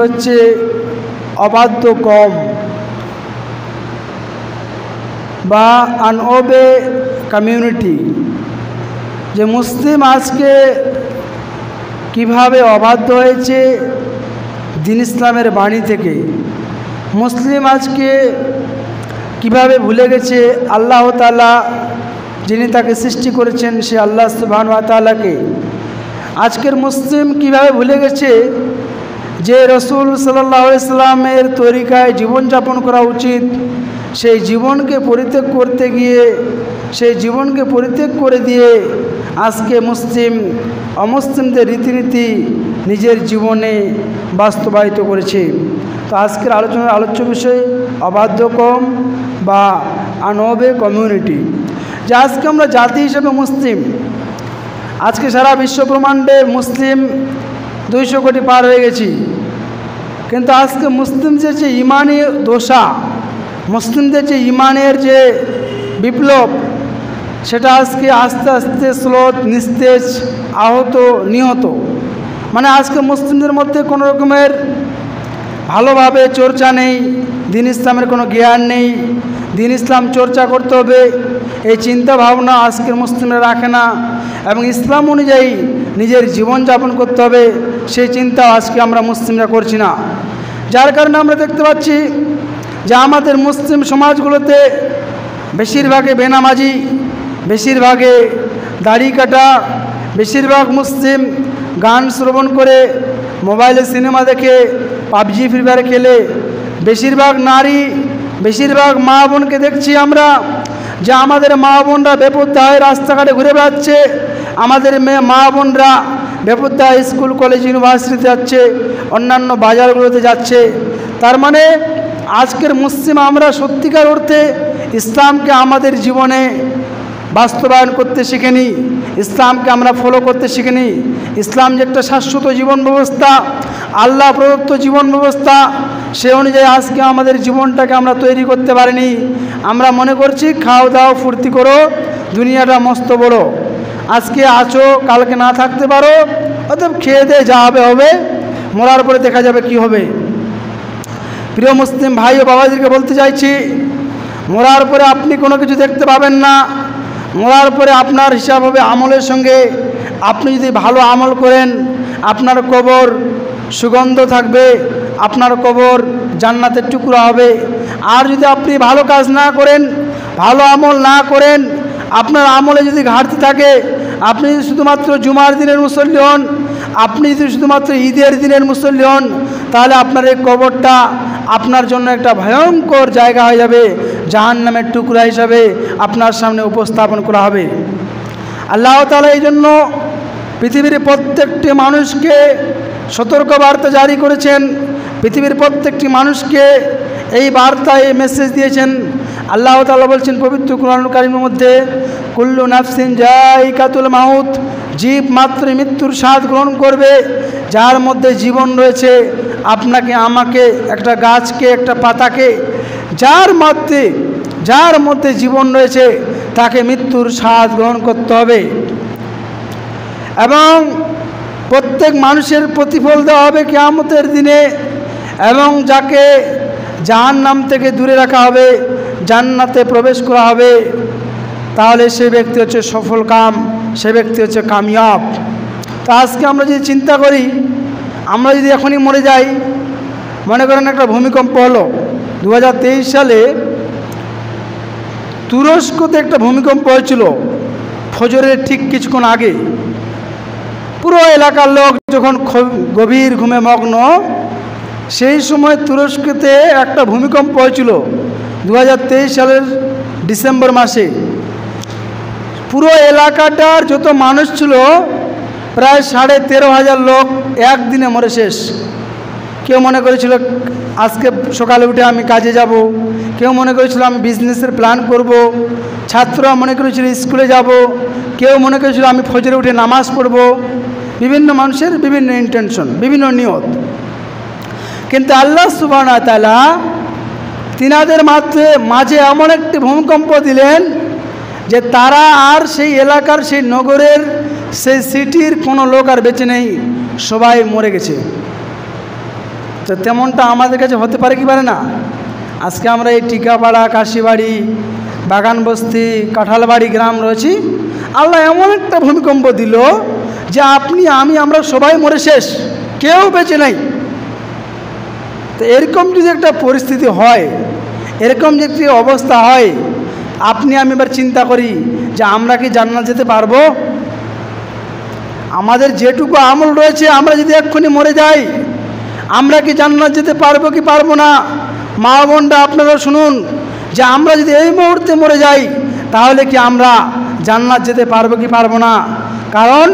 হচ্ছে অবাধ্য কম বা আনওবে কমিউনিটি। যে মুসলিম আজকে কিভাবে অবাধ্য হয়েছে দ্বীন ইসলামের বাণী থেকে, মুসলিম আজকে কিভাবে ভুলে গেছে আল্লাহ তাআলা যিনি তাকে সৃষ্টি করেছেন সে আল্লাহ সুবহানাহু ওয়া তাআলাকে। আজকের মুসলিম কিভাবে ভুলে গেছে যে রসুল সাল্লাল্লাহু আলাইহি সাল্লামের তরিকায় জীবনযাপন করা উচিত, সেই জীবনকে পরিত্যাগ করতে গিয়ে সেই জীবনকে পরিত্যাগ করে দিয়ে আজকে মুসলিম অমুসলিমদের রীতিনীতি নিজের জীবনে বাস্তবায়িত করেছে। তো আজকের আলোচনার আলোচ্য বিষয় অবাধ্য কম বা আনওবে কমিউনিটি। যে আজকে আমরা জাতি হিসেবে মুসলিম, আজকে সারা বিশ্ব ব্রহ্মাণ্ডে মুসলিম 200 কোটি পার হয়ে গেছি, কিন্তু আজকে মুসলিম যে ইমানি দোষা, মুসলিমদের যে ইমানের যে বিপ্লব, সেটা আজকে আস্তে আস্তে স্লোত নিস্তেজ আহত নিহত। মানে আজকে মুসলিমদের মধ্যে কোনো রকমের ভালোভাবে চর্চা নেই, দ্বীন ইসলামের কোনো জ্ঞান নেই, দ্বীন ইসলাম চর্চা করতে হবে এই চিন্তা ভাবনা আজকের মুসলিমরা রাখে না, এবং ইসলাম অনুযায়ী নিজের জীবনযাপন করতে হবে সেই চিন্তা আজকে আমরা মুসলিমরা করছি না। যার কারণে আমরা দেখতে পাচ্ছি যে আমাদের মুসলিম সমাজগুলোতে বেশিরভাগে বেনামাজি, বেশিরভাগে দাড়ি কাটা, বেশিরভাগ মুসলিম গান শ্রবণ করে, মোবাইলে সিনেমা দেখে, পাবজি ফ্রি ফায়ার খেলে, বেশিরভাগ নারী, বেশিরভাগ মা বোনকে দেখছি আমরা যে আমাদের মা বোনরা বেপরোয়া রাস্তাঘাটে ঘুরে বেড়াচ্ছে, আমাদের মা বোনরা বেপরোয়া স্কুল কলেজ ইউনিভার্সিটিতে যাচ্ছে, অন্যান্য বাজারগুলোতে যাচ্ছে। তার মানে আজকের মুসলিম আমরা সত্যিকার অর্থে ইসলামকে আমাদের জীবনে বাস্তবায়ন করতে শিখিনি, ইসলামকে আমরা ফলো করতে শিখিনি। ইসলাম যে একটা শাশ্বত জীবন ব্যবস্থা, আল্লাহ প্রদত্ত জীবন ব্যবস্থা, সে অনুযায়ী আজকে আমাদের জীবনটাকে আমরা তৈরি করতে পারিনি। আমরা মনে করছি খাও দাও ফুর্তি করো, দুনিয়াটা মস্ত বড়, আজকে আছো কালকে না থাকতে পারো, অতএব খেয়ে দিয়ে যা হবে হবে, মরার পরে দেখা যাবে কি হবে। প্রিয় মুসলিম ভাই ও বাবাদেরকে বলতে চাইছি, মরার পরে আপনি কোনো কিছু দেখতে পাবেন না। মরার পরে আপনার হিসাব হবে আমলের সঙ্গে। আপনি যদি ভালো আমল করেন আপনার কবর সুগন্ধ থাকবে, আপনার কবর জান্নাতের টুকরা হবে। আর যদি আপনি ভালো কাজ না করেন, ভালো আমল না করেন, আপনার আমলে যদি ঘাটতি থাকে, আপনি যদি শুধুমাত্র জুমার দিনের মুসল্লি হন, আপনি যদি শুধুমাত্র ঈদের দিনের মুসল্লি হন, তাহলে আপনার এই কবরটা আপনার জন্য একটা ভয়ঙ্কর জায়গা হয়ে যাবে, জাহান্নামের টুকরা হিসাবে আপনার সামনে উপস্থাপন করা হবে। আল্লাহ তাআলা এই জন্য পৃথিবীর প্রত্যেকটি মানুষকে সতর্ক বার্তা জারি করেছেন, পৃথিবীর প্রত্যেকটি মানুষকে এই বার্তা এই মেসেজ দিয়েছেন। আল্লাহ তাআলা বলছেন পবিত্র কুরআনুল কারীমের মধ্যে, কুল্লু নাফসিন যায়িকাতুল মাউত, জীব মাত্র মৃত্যুর স্বাদ গ্রহণ করবে। যার মধ্যে জীবন রয়েছে, আপনাকে আমাকে, একটা গাছকে, একটা পাতাকে, যার মধ্যে জীবন রয়েছে তাকে মৃত্যুর স্বাদ গ্রহণ করতে হবে, এবং প্রত্যেক মানুষের প্রতিফল দেওয়া হবে কিয়ামতের দিনে, এবং যাকে জাহান্নাম থেকে দূরে রাখা হবে, জান্নাতে প্রবেশ করা হবে, তাহলে সে ব্যক্তি হচ্ছে সফল কাম, সে ব্যক্তি হচ্ছে কামিয়াব। তো আজকে আমরা যদি চিন্তা করি, আমরা যদি এখনই মরে যাই, মনে করেন একটা ভূমিকম্প হলো 2023 সালে তুরস্কতে একটা ভূমিকম্প হয়েছিল ফজরের ঠিক কিছুক্ষণ আগে। পুরো এলাকার লোক যখন গভীর ঘুমে মগ্ন, সেই সময় তুরস্কতে একটা ভূমিকম্প হয়েছিল 2023 সালের ডিসেম্বর মাসে। পুরো এলাকাটার যত মানুষ ছিল প্রায় 13,500 লোক একদিনে মরে শেষ। কেউ মনে করেছিল আজকে সকালে উঠে আমি কাজে যাব, কেউ মনে করেছিল আমি বিজনেসের প্ল্যান করব, ছাত্ররা মনে করেছিল স্কুলে যাব, কেউ মনে করেছিল আমি ফজরে উঠে নামাজ পড়ব। বিভিন্ন মানুষের বিভিন্ন ইন্টেনশন, বিভিন্ন নিয়ত। কিন্তু আল্লাহ সুবহানাহু ওয়া তাআলা তিনাদের মাঝে এমন একটি ভূমিকম্প দিলেন যে তারা আর সেই এলাকার, সেই নগরের, সেই সিটির কোনো লোক আর বেঁচে নেই, সবাই মরে গেছে। তো তেমনটা আমাদের কাছে হতে পারে কি পারে না? আজকে আমরা এই টিকাপাড়া, কাশিবাড়ি, বাগানবস্তি, কাঁঠালবাড়ি গ্রাম রয়েছি, আল্লাহ এমন একটা ভূমিকম্প দিল যে আপনি আমি আমরা সবাই মরে শেষ, কেউ বেঁচে নাই। তো এরকম যদি একটা পরিস্থিতি হয়, এরকম যদি অবস্থা হয়, আপনি আমি এবার চিন্তা করি যে আমরা কি জান্নাত যেতে পারবো? আমাদের যেটুকু আমল রয়েছে আমরা যদি এক্ষুনি মরে যাই, আমরা কি জান্নাত যেতে পারবো কি পারবো না? মা বোনরা আপনারা শুনুন, যে আমরা যদি এই মুহূর্তে মরে যাই তাহলে কি আমরা জান্নাত যেতে পারবো কি পারবো না? কারণ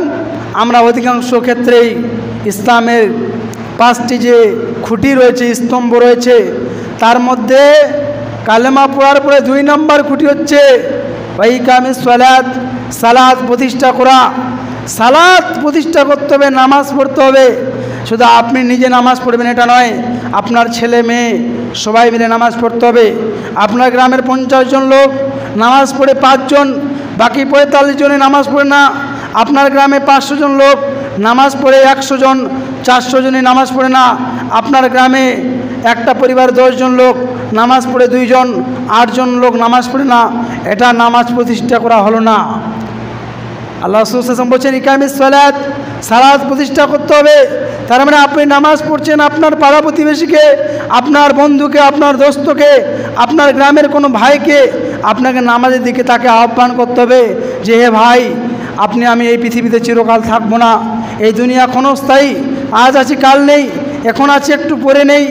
আমরা অধিকাংশ ক্ষেত্রেই ইসলামের 5টি যে খুঁটি রয়েছে, স্তম্ভ রয়েছে, তার মধ্যে কালেমা পড়ার পরে 2 নম্বর খুঁটি হচ্ছে ইকামিস সালাত, সালাত প্রতিষ্ঠা করা। সালাত প্রতিষ্ঠা করতে হবে, নামাজ পড়তে হবে। শুধু আপনি নিজে নামাজ পড়বেন এটা নয়, আপনার ছেলে মেয়ে সবাই মিলে নামাজ পড়তে হবে। আপনার গ্রামের 50 জন লোক নামাজ পড়ে 5 জন, বাকি 45 জনে নামাজ পড়ে না। আপনার গ্রামে 500 জন লোক নামাজ পড়ে 100 জন, 400 জনে নামাজ পড়ে না। আপনার গ্রামে একটা পরিবার 10 জন লোক নামাজ পড়ে 2 জন, 8 জন লোক নামাজ পড়ে না। এটা নামাজ প্রতিষ্ঠা করা হলো না। আল্লাহ রাসূল সাল্লাল্লাহু আলাইহি ওয়াসাল্লাম বলছেন ইকামিস সালাত, সালাত প্রতিষ্ঠা করতে হবে। তার মানে আপনি নামাজ পড়ছেন, আপনার পাড়া প্রতিবেশীকে, আপনার বন্ধুকে, আপনার দোস্তকে, আপনার গ্রামের কোনো ভাইকে আপনাকে নামাজের দিকে তাকে আহ্বান করতে হবে যে হে ভাই, আপনি আমি এই পৃথিবীতে চিরকাল থাকবো না। এই দুনিয়া ক্ষণস্থায়ী, আজ আছি কাল নেই, এখন আছি একটু পরে নেই,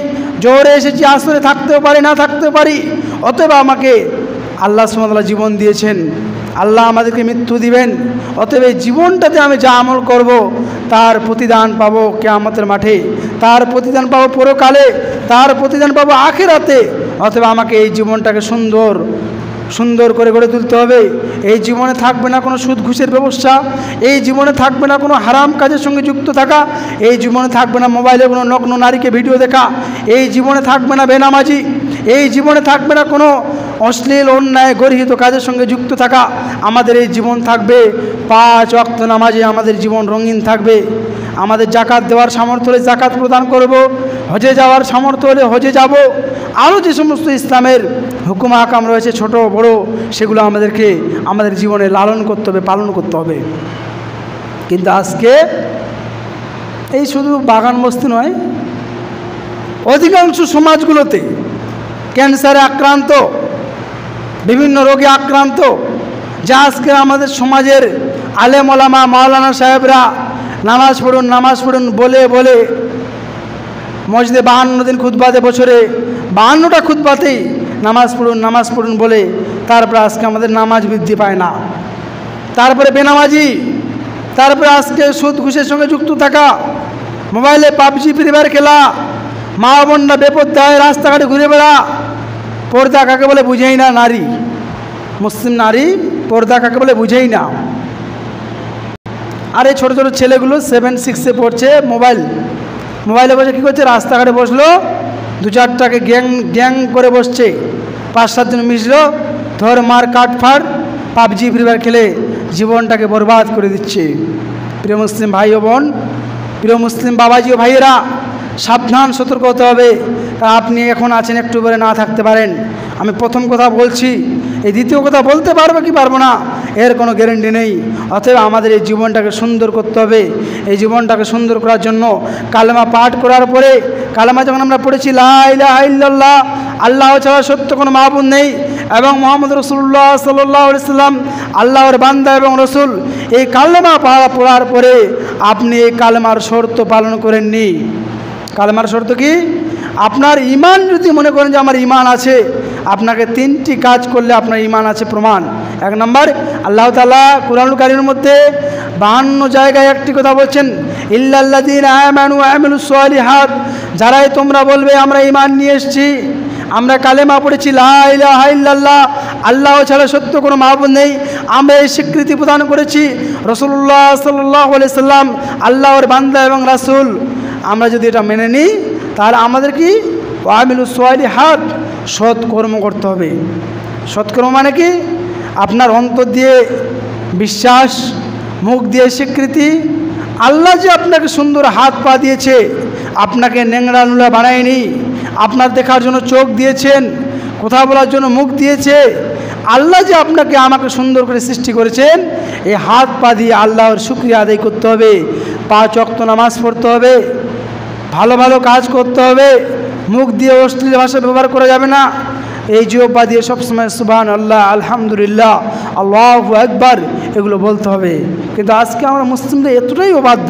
জোরে এসেছি আসরে থাকতেও পারি না থাকতেও পারি। অতএব আমাকে আল্লাহ সুবহানাহু ওয়া তাআলা জীবন দিয়েছেন, আল্লাহ আমাদেরকে মৃত্যু দিবেন। অতএব এই জীবনটাতে আমি যা আমল করব তার প্রতিদান পাবো কিয়ামতের মাঠে, তার প্রতিদান পাবো পরকালে, তার প্রতিদান পাবো আখিরাতে। অতএব আমাকে এই জীবনটাকে সুন্দর সুন্দর করে গড়ে তুলতে হবে। এই জীবনে থাকবে না কোনো সুদ ঘুষের ব্যবসা, এই জীবনে থাকবে না কোনো হারাম কাজের সঙ্গে যুক্ত থাকা, এই জীবনে থাকবে না মোবাইলে কোনো নগ্ন নারীকে ভিডিও দেখা, এই জীবনে থাকবে না বেনামাজি, এই জীবনে থাকবে না কোনো অশ্লীল অন্যায় গর্হিত কাজের সঙ্গে যুক্ত থাকা। আমাদের এই জীবন থাকবে 5 ওয়াক্ত নামাজে, আমাদের জীবন রঙিন থাকবে। আমাদের জাকাত দেওয়ার সামর্থ্য হলে জাকাত প্রদান করব, হজে যাওয়ার সামর্থ্য হলে হজে যাব। আরও যে সমস্ত ইসলামের হুকুম আহকাম রয়েছে ছোট বড়, সেগুলো আমাদেরকে আমাদের জীবনে লালন করতে হবে, পালন করতে হবে। কিন্তু আজকে এই শুধু বাগান বস্তি নয়, অধিকাংশ সমাজগুলোতে ক্যান্সারে আক্রান্ত, বিভিন্ন রোগে আক্রান্ত, যা আজকে আমাদের সমাজের আলেম ওলামা মাওলানা সাহেবরা নামাজ পড়ুন বলে বলে মসজিদে 52 দিন খুতবাতে, বছরে 52টা খুতবাতেই নামাজ পড়ুন বলে, তারপরে আজকে আমাদের নামাজ বৃদ্ধি পায় না। তারপরে বেনামাজি, তারপরে আজকে সুদ ঘুষের সঙ্গে যুক্ত থাকা, মোবাইলে পাবজি ফ্রি ফায়ার খেলা, মা বোনরা বেপরদায় রাস্তাঘাটে ঘুরে বেড়া। পর্দা কাকে বলে বুঝেই না নারী, মুসলিম নারী পর্দা কাকে বলে বুঝেই না। আর এই ছোটো ছোটো ছেলেগুলো 7, 6-এ পড়ছে, মোবাইলে বসে কী করছে, রাস্তাঘাটে বসলো, 2-4টাকে গ্যাং করে বসছে, 5-7 জন মিশলো, ধর মার কাট ফাড়, পাবজি ফ্রি ফায়ার খেলে জীবনটাকে বরবাদ করে দিচ্ছে। প্রিয় মুসলিম ভাই ও বোন, প্রিয় মুসলিম বাবাজি ও ভাইয়েরা, সাবধান, সতর্ক হতে হবে। কারণ আপনি এখন আছেন, একটু পরে না থাকতে পারেন। আমি প্রথম কথা বলছি, এই দ্বিতীয় কথা বলতে পারবো কি পারবো না এর কোনো গ্যারেন্টি নেই। অতএব আমাদের এই জীবনটাকে সুন্দর করতে হবে। এই জীবনটাকে সুন্দর করার জন্য কালেমা পাঠ করার পরে, কালেমা যখন আমরা পড়েছি লা ইলাহা ইল্লাল্লাহ, আল্লাহ ছাড়া সত্য কোনো মাবুদ নেই, এবং মুহাম্মদ রাসূলুল্লাহ সাল্লাল্লাহু আলাইহি সাল্লাম আল্লাহর বান্দা এবং রসুল, এই কালেমা পড়ার পরে আপনি এই কালেমার শর্ত পালন করেননি। কালেমার শর্ত কি? আপনার ঈমান যদি মনে করেন যে আমার ঈমান আছে, আপনাকে 3টি কাজ করলে আপনার ঈমান আছে প্রমাণ। 1 নম্বর, আল্লাহ তাআলা কুরআনুল কারীমের মধ্যে 52 জায়গায় একটি কথা বলছেন, ইল্লাল্লাযীনা আমানু ওয়া আমিলুস সালিহাত, যারাই তোমরা বলবে আমরা ঈমান নিয়ে এসেছি, আমরা কালেমা পড়েছি লা ইলাহা ইল্লাল্লাহ, আল্লাহ ছাড়া সত্য কোনো মাবুদ নেই, আমরা এই স্বীকৃতি প্রদান করেছি রাসূলুল্লাহ সাল্লাল্লাহু আলাইহি সাল্লাম আল্লাহর বান্দা এবং রাসূল। আমরা যদি এটা মেনে নিই তাহলে আমাদের কি ওয়া আমিলুস সালিহাত, সৎকর্ম করতে হবে। সৎকর্ম মানে কি? আপনার অন্তর দিয়ে বিশ্বাস, মুখ দিয়ে স্বীকৃতি, আল্লাহ যে আপনাকে সুন্দর হাত পা দিয়েছে, আপনাকে ন্যাংরা নুলা বানায়নি, আপনার দেখার জন্য চোখ দিয়েছেন, কথা বলার জন্য মুখ দিয়েছে। আল্লাহ যে আপনাকে আমাকে সুন্দর করে সৃষ্টি করেছেন, এই হাত পা দিয়ে আল্লাহর শুকরিয়া আদায় করতে হবে, 5 ওয়াক্ত নামাজ পড়তে হবে, ভালো ভালো কাজ করতে হবে, মুখ দিয়ে অশ্লীল ভাষা ব্যবহার করা যাবে না, এই জিহ্বা দিয়ে সবসময় সুবহানাল্লাহ, আলহামদুলিল্লাহ, আল্লাহু আকবার এগুলো বলতে হবে। কিন্তু আজকে আমরা মুসলিমরা এতটাই অবাধ্য,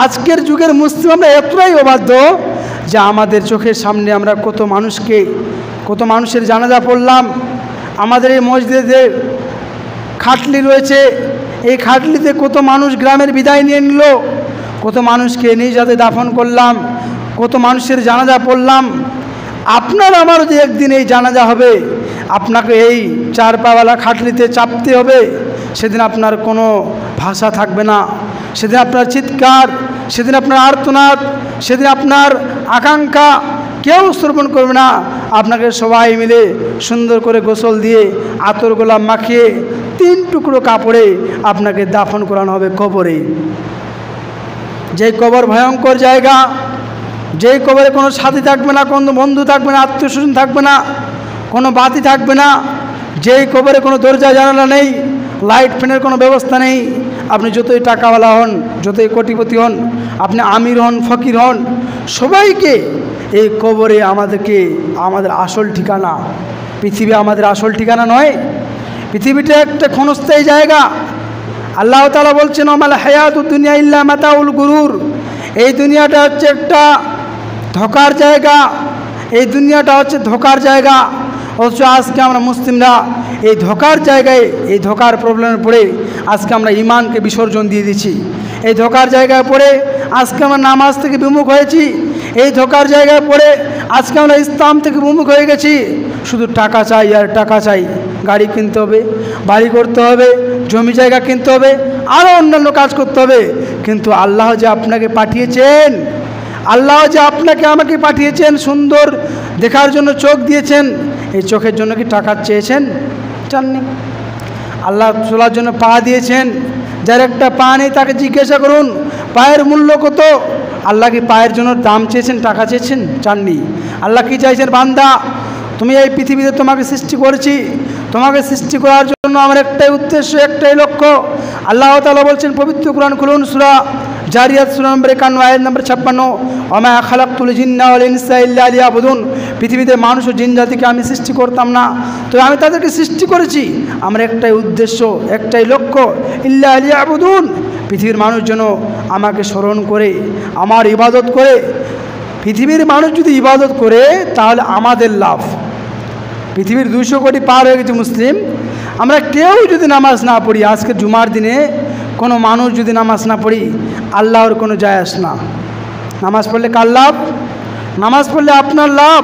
আজকের যুগের মুসলিম আমরা এতটাই অবাধ্য যে আমাদের চোখের সামনে আমরা কত মানুষের জানাজা পড়লাম। আমাদের এই মসজিদে খাটলি রয়েছে, এই খাটলিতে কত মানুষ গ্রামের বিদায় নিয়ে নিল, কত মানুষকে নিজ হাতে দাফন করলাম, কত মানুষের জানাজা পড়লাম। আপনার আমারও যে একদিন এই জানাজা হবে, আপনাকে এই 4 পাওয়ালা খাটলিতে চাপতে হবে, সেদিন আপনার কোনো ভাষা থাকবে না, সেদিন আপনার চিৎকার, সেদিন আপনার আর্তনাদ, সেদিন আপনার আকাঙ্ক্ষা কেউ শ্রবণ করবে না। আপনাকে সবাই মিলে সুন্দর করে গোসল দিয়ে আতর গোলাপ মাখিয়ে 3 টুকরো কাপড়ে আপনাকে দাফন করানো হবে কবরে। যেই কবর ভয়ঙ্কর জায়গা, যেই কবরে কোনো সাথী থাকবে না, কোনো বন্ধু থাকবে না, আত্মীয় স্বজন থাকবে না, কোনো বাতি থাকবে না, যেই কবরে কোনো দরজা জানালা নেই, লাইট ফ্যানের কোনো ব্যবস্থা নেই। আপনি যতই টাকাওয়ালা হন, যতই কোটিপতি হন, আপনি আমির হন, ফকির হন, সবাইকে এই কবরে আমাদের আসল ঠিকানা। পৃথিবী আমাদের আসল ঠিকানা নয়, পৃথিবীটা একটা ক্ষণস্থায়ী জায়গা। আল্লাহ তাআলা বলছেন, ওমাল হায়াতুদ দুনিয়া ইল্লা মাতাউল গুরুর, এই দুনিয়াটা হচ্ছে একটা ধোঁকার জায়গা, এই দুনিয়াটা হচ্ছে ধোঁকার জায়গা। অথচ আজকে আমরা মুসলিমরা এই ধোঁকার জায়গায়, এই ধোঁকার প্রবলেমে পড়ে আজকে আমরা ইমানকে বিসর্জন দিয়ে দিচ্ছি। এই ধোঁকার জায়গায় পড়ে আজকে আমরা নামাজ থেকে বিমুখ হয়েছি। এই ধোঁকার জায়গায় পড়ে আজকে আমরা ইসলাম থেকে বিমুখ হয়ে গেছি। শুধু টাকা চাই আর টাকা চাই, গাড়ি কিনতে হবে, বাড়ি করতে হবে, জমি জায়গা কিনতে হবে, আরও অন্যান্য কাজ করতে হবে। কিন্তু আল্লাহ যে আপনাকে পাঠিয়েছেন, আল্লাহ যে আপনাকে আমাকে পাঠিয়েছেন, সুন্দর দেখার জন্য চোখ দিয়েছেন, এই চোখের জন্য কি টাকা চেয়েছেন? চাননি। আল্লাহ চলার জন্য পা দিয়েছেন, যার একটা পা নেই তাকে জিজ্ঞাসা করুন পায়ের মূল্য কত। আল্লাহ কি পায়ের জন্য দাম চেয়েছেন, টাকা চেয়েছেন? চাননি। আল্লাহ কি চাইছেন? বান্দা, তুমি এই পৃথিবীতে তোমাকে সৃষ্টি করেছি, তোমাকে সৃষ্টি করার জন্য আমার একটাই উদ্দেশ্য, একটাই লক্ষ্য। আল্লাহ তাআলা বলছেন, পবিত্র কোরআন খুলুন, সূরা জারিয়াত সূরা নম্বর 51 আয়াত নম্বর 56, ওমা খালাকতুল জিন্না ওয়াল ইনসা ইল্লা লিয়াবুদুন, পৃথিবীতে মানুষ ও জিন জাতিকে আমি সৃষ্টি করতাম না, তো আমি তাদেরকে সৃষ্টি করেছি আমার একটাই উদ্দেশ্য, একটাই লক্ষ্য, ইল্লা লিয়াবুদুন, পৃথিবীর মানুষ যেন আমাকে স্মরণ করে, আমার ইবাদত করে। পৃথিবীর মানুষ যদি ইবাদত করে তাহলে আমাদের লাভ। পৃথিবীর 200 কোটি পার হয়ে গেছে মুসলিম, আমরা কেউ যদি নামাজ না পড়ি, আজকে জুমার দিনে কোনো মানুষ যদি নামাজ না পড়ি, আল্লাহর কোনো যায় আসে না। নামাজ পড়লে কার লাভ? নামাজ পড়লে আপনার লাভ।